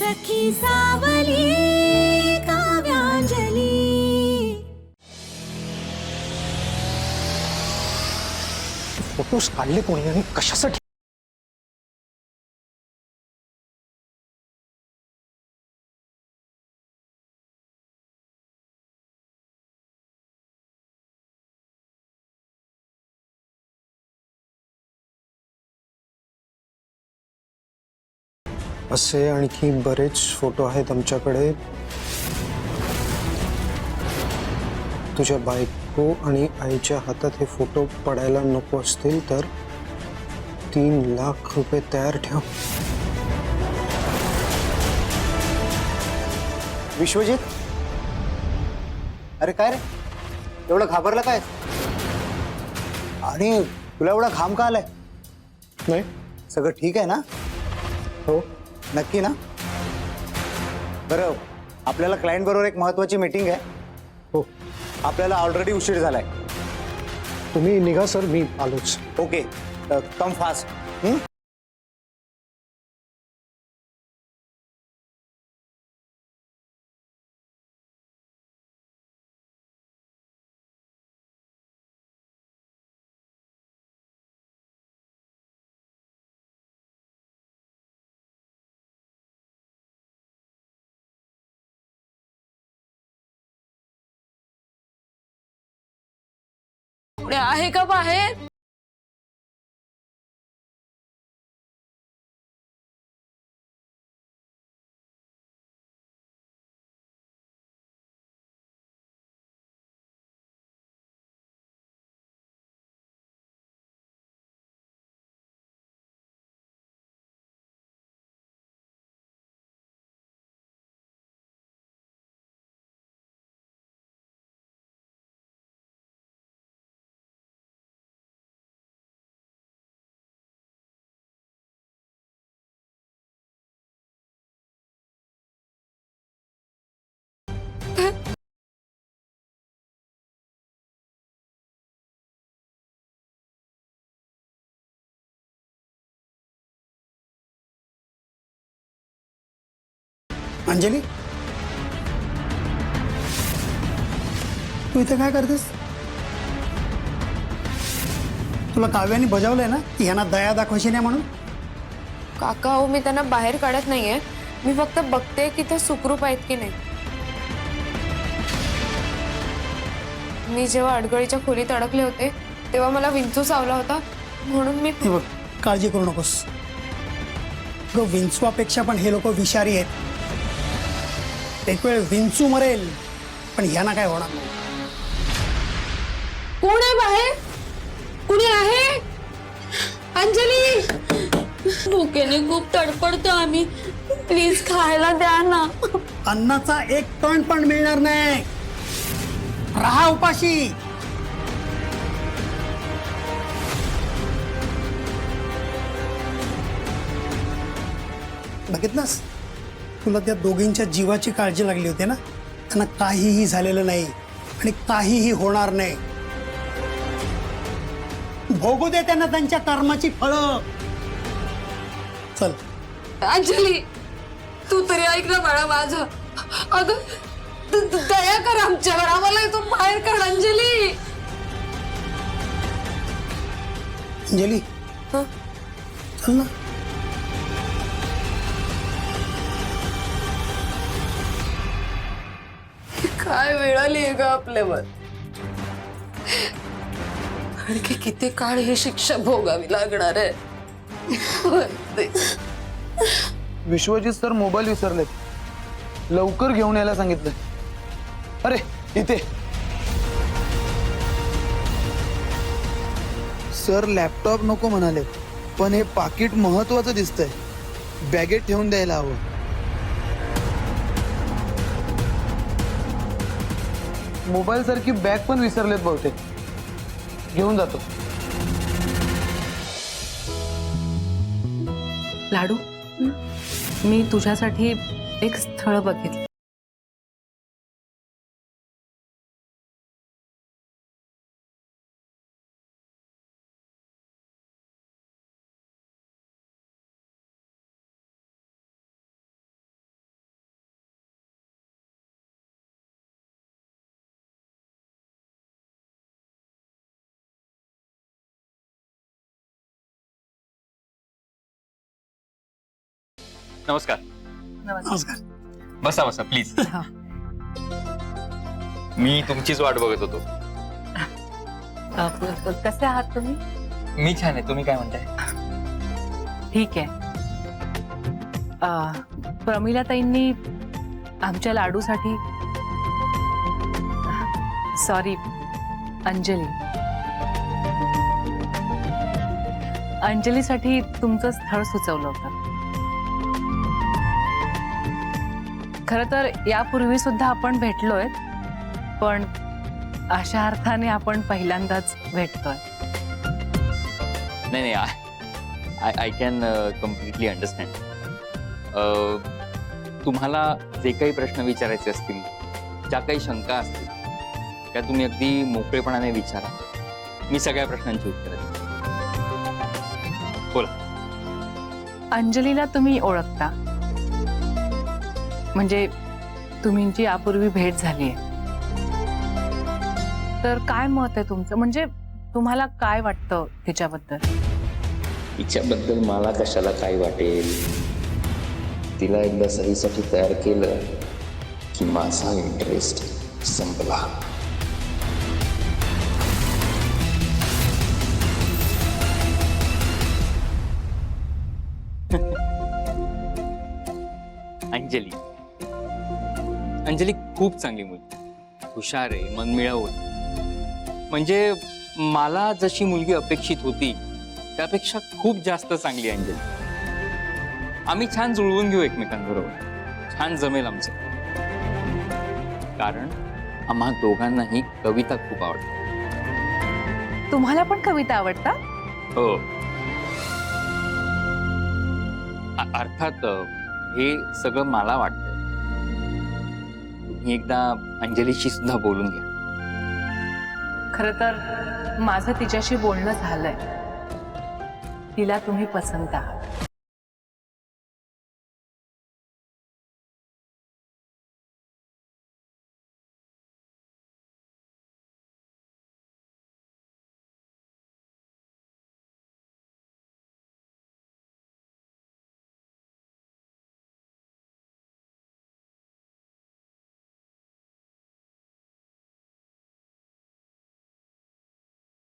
सखी सावली काव्यांजली। फोटोज काढले कोणी आणि कशासाठी? असे आणखी बरेच फोटो आहेत आमच्याकडे। तुझ्या बायको आणि आईच्या हातात हे फोटो पडायला नको असतील तर 3 लाख रुपये तयार ठेव। विश्वजित, अरे काय रे, एवढं घाबरला काय? आणि तुला एवढा घाम का आलाय? नाही, सगळं ठीक आहे ना? हो नक्की ना? बरं, आपल्याला क्लायंट बरोबर एक महत्त्वाची मीटिंग आहे। हो, आपल्याला ऑलरेडी उशीर झालाय। तुम्ही निघा सर, मी आलोच। Okay, come fast. आहे का बाहेर? अंजली, तू इथे काय करतेस? तुला काव्याने बजावलंय ना की ह्यांना दया दाखवायची नाही म्हणून? काका हो, मी त्यांना बाहेर काढत नाहीये, मी फक्त बघते की ते सुखरूप आहेत की नाही। मी जेव्हा अडगळीच्या खोलीत अडकले होते तेव्हा मला विंचू चावला होता, म्हणून मी हे बघ, काळजी करू नकोस ग, विंचवापेक्षा पण हे लोक विषारी आहेत। एक वेळ विंचू मरेल पण ह्यांना काय होणार नाही। कोण आहे बाहेर? कुणी आहे? अंजली, भुकेने खूप तडपडतो आम्ही, प्लीज खायला द्या ना। अन्नाचा एक कण पण मिळणार नाही, राहा उपाशी। बघितलंस, तुला त्या दोघींच्या जीवाची काळजी लागली होती ना, त्यांना काहीही झालेलं नाही आणि काहीही होणार नाही। भोगू दे त्यांना त्यांच्या कर्माची फळं। चल अंजली, तू तरी ऐक ना बाळा माझं, अगं दया कर आमच्यावर, आम्हाला इथून बाहेर काढ अंजली। अंजली, चल ना। काय वेळ आली आहे ग आपल्यावर, आणखी किती काळ ही शिक्षा भोगावी लागणार आहे। विश्वजित सर मोबाईल विसरलेत, लवकर घेऊन यायला सांगितलं। अरे इथे सर लॅपटॉप नको म्हणाले, पण हे पाकिट महत्वाचं दिसतंय, बॅगेत ठेवून द्यायला हवं। मोबाईल सारखी बॅग पण विसरलेत बहुतेक, घेऊन जातो। लाडू, मी तुझ्यासाठी एक स्थळ बघितलं। नमस्कार. नमस्कार. बसा बसा प्लीज. हा. मी तुमचीच वाट बघत होतो. कसे आहात तुम्ही? मी छान आहे. तुम्ही काय म्हणताय? ठीक आहे. प्रमिलाताईंनी आमच्या लाडूसाठी, सॉरी अंजलीसाठी तुमचं स्थळ सुचवलं होतं. खरं तर यापूर्वी सुद्धा आपण भेटलोय, पण अशा अर्थाने आपण पहिल्यांदाच भेटतोय. नाही आय कॅन कम्प्लिटली अंडरस्टँड. तुम्हाला जे काही प्रश्न विचारायचे असतील, ज्या काही शंका असतील, त्या तुम्ही अगदी मोकळेपणाने विचारा. मी सगळ्या प्रश्नांची उत्तरं देईन. बोला. अंजलीला तुम्ही ओळखता, म्हणजे तुमची यापूर्वी भेट झालीये, तर काय मत आहे तुमचं? म्हणजे तुम्हाला काय वाटतं तिच्याबद्दल? तिच्याबद्दल मला कशाला काय वाटेल? तिला एकदा सहीसाठी तयार केलं की माझा इंटरेस्ट संपला. अंजली खूप चांगली मुलगी, हुशार आहे, मनमिळाऊ आहे. म्हणजे मला जशी मुलगी अपेक्षित होती त्यापेक्षा खूप जास्त चांगली अंजली. आम्ही छान जुळवून घेऊ एकमेकांबरोबर. छान जमेल आमचं. कारण आम्हा दोघांनाही कविता खूप आवडते. तुम्हाला पण कविता आवडतात? हो. अर्थात हे सगळं मला वाटतंय. तुम्ही एकदा अंजलीशी सुद्धा बोलून घ्या. खरं तर माझं तिच्याशी बोलणं झालंय. तिला तुम्ही पसंत आहात.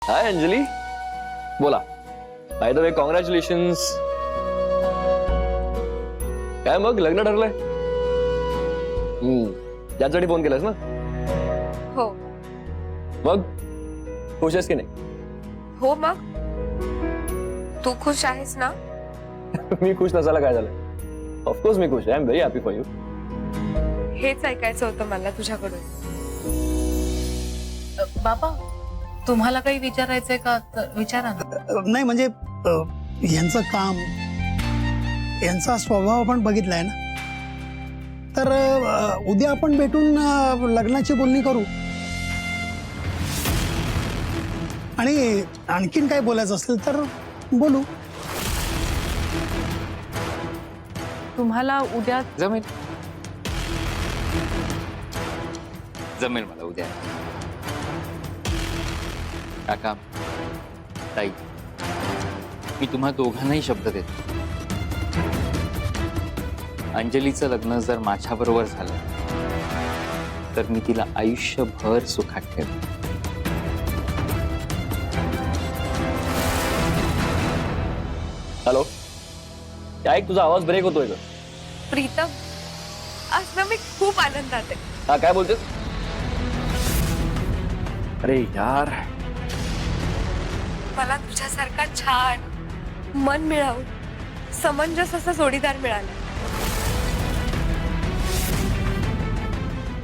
हाय अंजली, बोला. By the way congratulations. काय मग लग्न ठरलंय? त्यासाठी फोन केलास ना? हो मग खुश आहेस की नाही? हो. मग तू खुश आहेस ना? मी खुश नसायला काय झालं? ऑफकोर्स मी खुश आहे. I am very happy for you. हेच ऐकायचं होतं मला तुझ्याकडून. बाबा, तुम्हाला काही विचारायचंय का? विचारा ना. नाही म्हणजे यांचं काम, यांचा स्वभाव आपण बघितलाय ना, तर उद्या आपण भेटून लग्नाची बोलणी करू. आणि आणखीन काय बोलायचं असेल तर बोलू. तुम्हाला उद्या जमेल मला उद्या. काका, ताई, मी तुम्हा दोघांनाही शब्द देतो. अंजलीचं लग्न जर माझ्याबरोबर झालं तर मी तिला आयुष्यभर सुखात ठेवेन. हॅलो, काय तुझा आवाज ब्रेक होतोय का? प्रीतम, आज ना मी खूप आनंदात आहे. हा, काय बोलतेस? अरे यार, मला तुझ्यासारखा छान, मन मिळावून, समंजस असा जोडीदार मिळाला.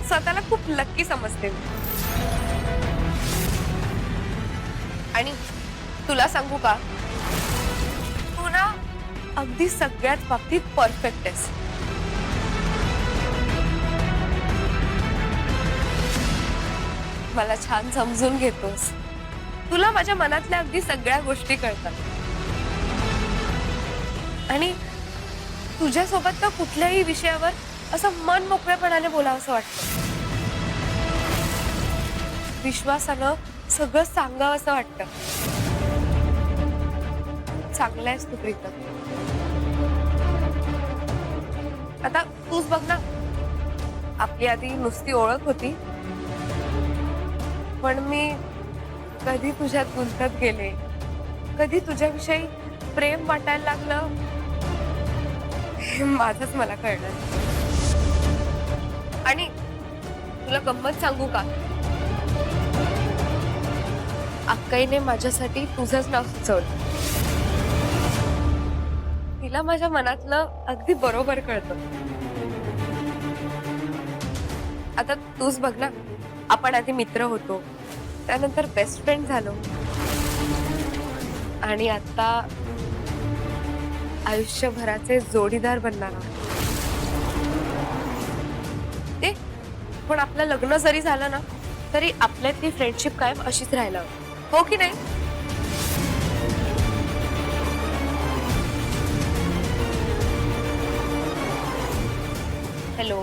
स्वतःला खूप लक्की समजते मी. आणि तुला सांगू का, तू ना अगदी सगळ्याच बाबतीत परफेक्ट आहेस. मला छान समजून घेतोस. तुला माझ्या मनातल्या अगदी सगळ्या गोष्टी कळतात. आणि तुझ्यासोबत तर कुठल्याही विषयावर असं मन मोकळेपणाने बोलावंसं वाटतं. विश्वासानं सगळं सांगावंसं वाटतं. चांगलं आहेस तू प्रीतम. आता तूच बघ ना, आपली आधी नुसती ओळख होती, पण मी कधी तुझ्यात गुंतत गेले, कधी तुझ्याविषयी प्रेम वाटायला लागलं, हे माझंच मला कळलं. आणि तुला गंमत सांगू का, अक्काईने माझ्यासाठी तुझंच नाव सुचवलं. तिला माझ्या मनातलं अगदी बरोबर कळतं. आता तूच बघ ना, आपण आधी मित्र होतो, त्यानंतर बेस्ट फ्रेंड झालो, आणि आता आयुष्यभराचे जोडीदार बनणार आहोत. ते पण आपलं लग्न जरी झालं ना, तरी आपल्यातली फ्रेंडशिप कायम अशीच राहायला हवी, हो की नाही? हॅलो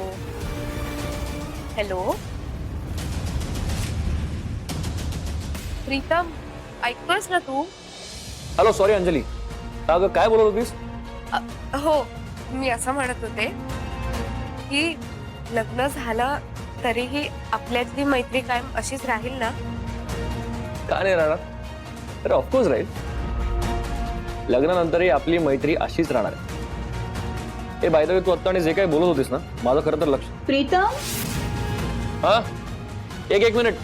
हॅलो प्रीतम, ऐकतोयस ना तू? हॅलो सॉरी अंजली, अगं काय बोलत होतीस? हो, मी असं म्हणत होते की लग्न झालं तरीही आपल्यातली मैत्री कायम अशीच राहील ना? का नाही राहणार? तर ऑफकोर्स राहील. लग्नानंतरही आपली मैत्री अशीच राहणार आहे. हे बाय द वे, तू आत्ता आणि जे काही बोलत होतीस ना, माझं खरं तर लक्ष. प्रीतम, हा, एक मिनिट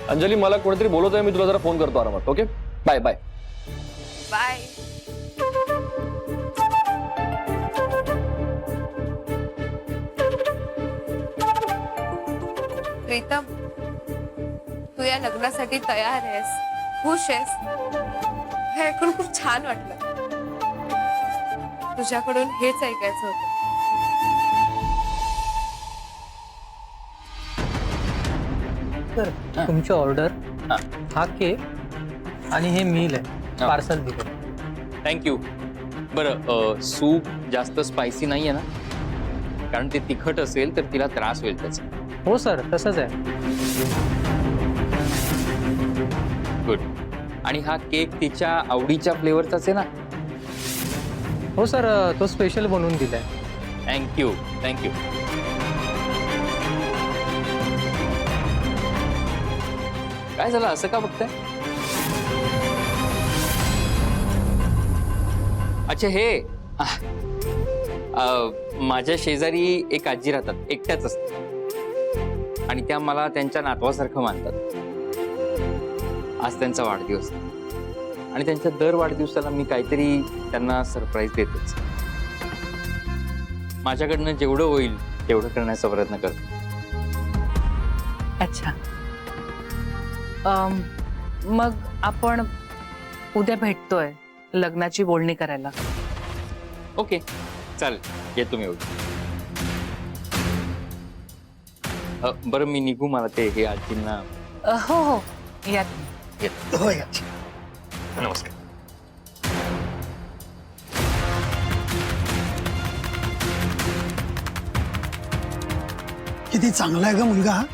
अंजली, मला कोणीतरी बोलत आहे, मी तुला जरा फोन करतो आरामात. Okay, bye bye bye. Pritam, तू या लग्नासाठी तयार आहेस, खुश आहेस, हे ऐकून खूप छान वाटलं. तुझ्याकडून हेच ऐकायचं होतं. सर, तुमची ऑर्डर, हा केक आणि हे मील आहे, पार्सल दिलं. थँक्यू. बरं, सूप जास्त स्पायसी नाही आहे ना? कारण ते तिखट असेल तर तिला त्रास होईल त्याचा. हो सर, तसंच आहे. गुड. आणि हा केक तिच्या आवडीच्या फ्लेवरचाच आहे ना? हो सर, तो स्पेशल बनवून दिलाय. Thank you thank you. काय झालं, असं का बघताय? अच्छा, हे माझ्या शेजारी एक आजी राहतात, एकट्याच असतात, आणि त्या मला त्यांच्या नातवासारखं मानतात. आज त्यांचा वाढदिवस आणि त्यांच्या दर वाढदिवसाला मी काहीतरी त्यांना सरप्राईज देतोच. माझ्याकडनं जेवढं होईल तेवढं करण्याचा प्रयत्न करतो. अच्छा, मग आपण उद्या भेटतोय लग्नाची बोलणी करायला. ओके, चालेल, येतो मी उद्या. बरं, मी निघू, मला ते हे आजींना. हो हो, या. हो या. नमस्कार. किती चांगला आहे ग मुलगा हा.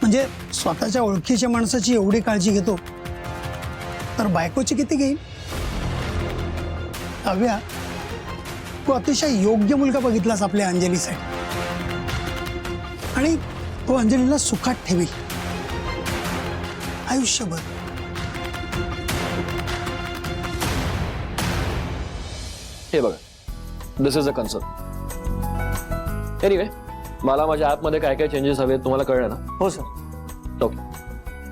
म्हणजे स्वतःच्या ओळखीच्या माणसाची एवढी काळजी घेतो, तर बायकोची किती घेईल. अव्या, तू अतिशय योग्य मुलगा बघितलास आपल्या अंजलीसाठी, आणि तो अंजलीला सुखात ठेवील आयुष्यभर. हे बघा, दिस इज अ कन्सर्न. एनिवे, मला माझ्या ॲपमध्ये काय काय चेंजेस हवे तुम्हाला कळलं ना? हो सर. ओके,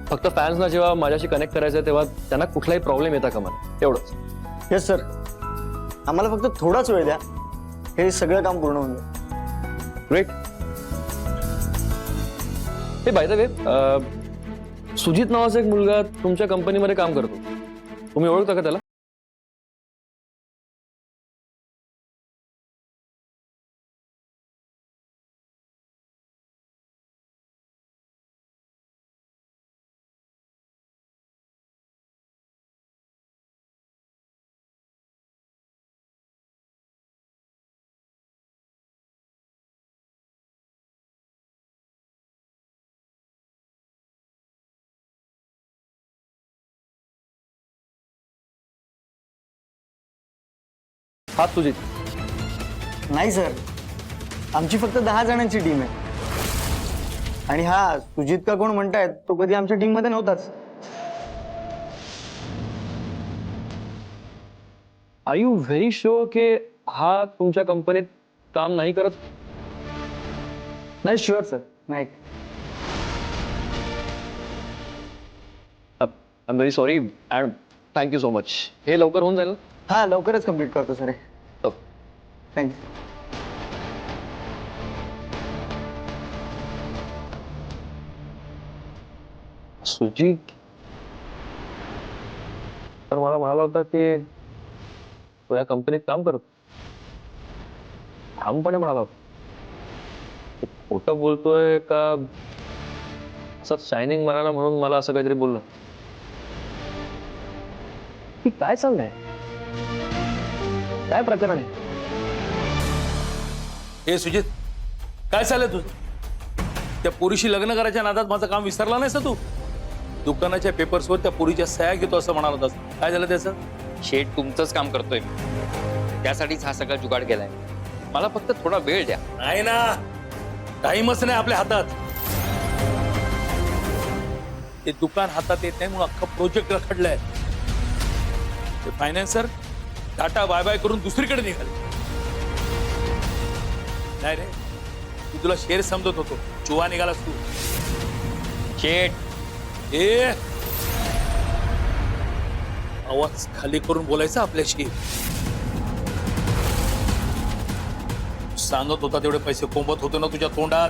फक्त फॅन्सना जेव्हा माझ्याशी कनेक्ट करायचं आहे तेव्हा त्यांना कुठलाही प्रॉब्लेम येता कामा नये, एवढंच. येस सर, आम्हाला फक्त थोडाच वेळ द्या, हे सगळं काम पूर्ण होऊन जाईल. ग्रेट. हे बाय द वे, सुजित नावाचा एक मुलगा तुमच्या कंपनीमध्ये काम करतो, तुम्ही ओळखता का त्याला? हात सुजित. नाही सर, आमची फक्त 10 जणांची टीम आहे. आणि हा सुजित का कोण म्हणतायत तो कधी आमच्या टीम मध्ये नव्हताच. आर यू व्हेरी शुअर की हा तुमच्या कंपनीत काम नाही करत? नाही शुअर सर, नाही. I am very sorry and thank you so much. हे लवकर होऊन जाईल ना? हा लवकरच कम्प्लीट करतो सर. हो. थँक्यू. सुजित तर मला म्हणाला होता की तो या कंपनीत काम करत. ठामपणे म्हणाला होता. तो खोटं बोलतोय का असं शायनिंग मारायला म्हणून मला असं काहीतरी बोललं? की काय चाललंय? काय प्रकरण आहे? हे सुजित, काय चाललंय तुझं? त्या पोरीशी लग्न करायच्या नादात माझं काम विसरला नाहीस तू? दुकानाच्या पेपर्सवर त्या पोरीच्या सह्या घेतो असं म्हणाल होतास. काय झालं त्याचं? शेठ, तुमचंच काम करतोय मी. त्यासाठीच हा सगळा जुगाड केलाय. मला फक्त थोडा वेळ द्या. नाही ना, टाइमच नाही आपल्या हातात. ते दुकान हातात येत नाही म्हणून अख्खा प्रोजेक्ट रखडलाय. ते फायनान्सर टाटा बाय बाय करून दुसरीकडे निघाले. नाही रे, मी तुला शेर समजत होतो, चुवा निघालास तू. शेठ, ए आवाज खाली करून बोलायचा आपल्याशी. सांगत होता तेवढे पैसे कोंबत होते ना तुझ्या तोंडात,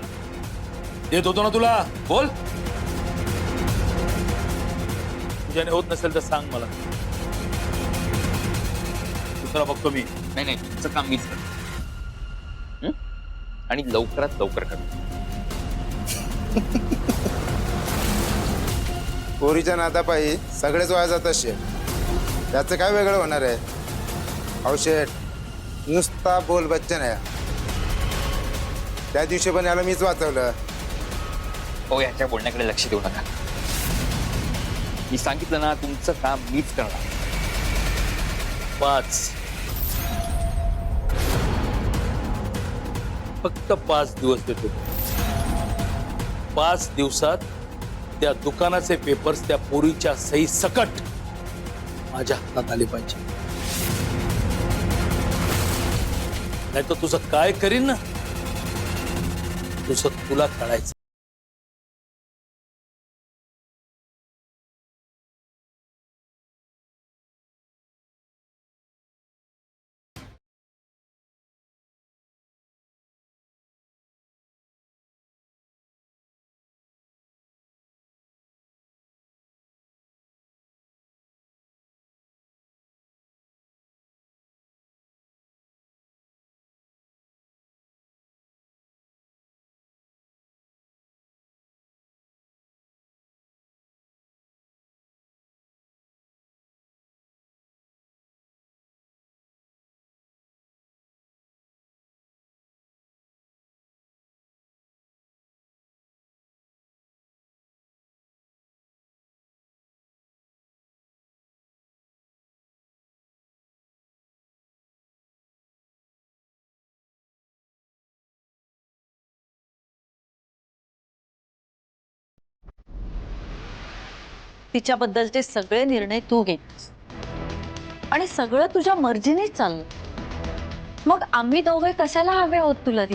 देत होतो ना तुला. बोल, तुझ्याने होत नसेल तर सांग मला, दुसरा बघतो मी. नाही नाही, तुमचं काम मीच करतो. आणि लवकरात लवकर करतो. पोरीच्या नादापायी सगळेच वाया जात असेल, त्याचं काय वेगळं होणार आहे? औषध नुसता बोल बच्चन आहे. त्या दिवशी पण याला मीच वाचवलं. हो, याच्या बोलण्याकडे लक्ष देऊ नका. मी सांगितलं ना, तुमचं काम मीच करणार. 5 फक्त 5 दिवस देतो. 5 दिवसात त्या दुकानाचे पेपर्स त्या पोरीच्या सही सकट माझ्या हातात आले पाहिजे. नाही तर तुझं काय करीन ना, तुझं तुला कळायचं. तिच्याबद्दलचे सगळे निर्णय तू घेतस आणि सगळं तुझ्या मर्जीनेच चाललं. मग आम्ही दोघे कशाला हवे आहोत तुला?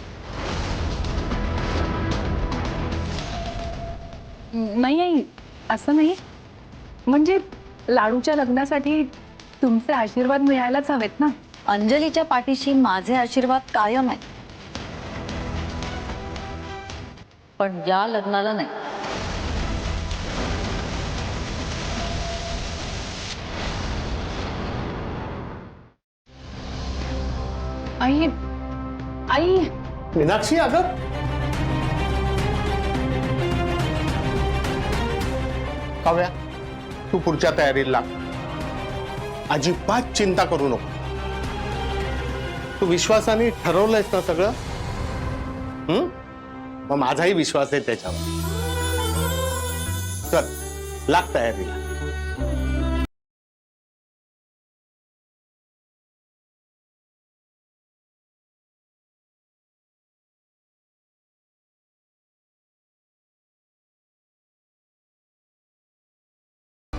नाही आई, असं नाही. म्हणजे लाडूच्या लग्नासाठी तुमचे आशीर्वाद मिळायलाच हवेत ना. अंजलीच्या पाठीशी माझे आशीर्वाद कायम आहेत, पण या लग्नाला नाही. आई, आई, मीनाक्षी, अगं काव्या, तू पुढच्या तयारीला लाग. अजिबात चिंता करू नको. तू विश्वासाने ठरवलंयस ना सगळं? मग माझाही विश्वास आहे त्याच्यावर. चल, लाग तयारीला.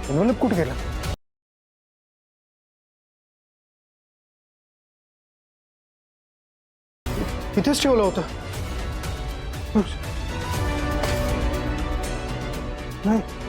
एनवलप कुठे गेला? इथेच ठेवलं होतं. नाही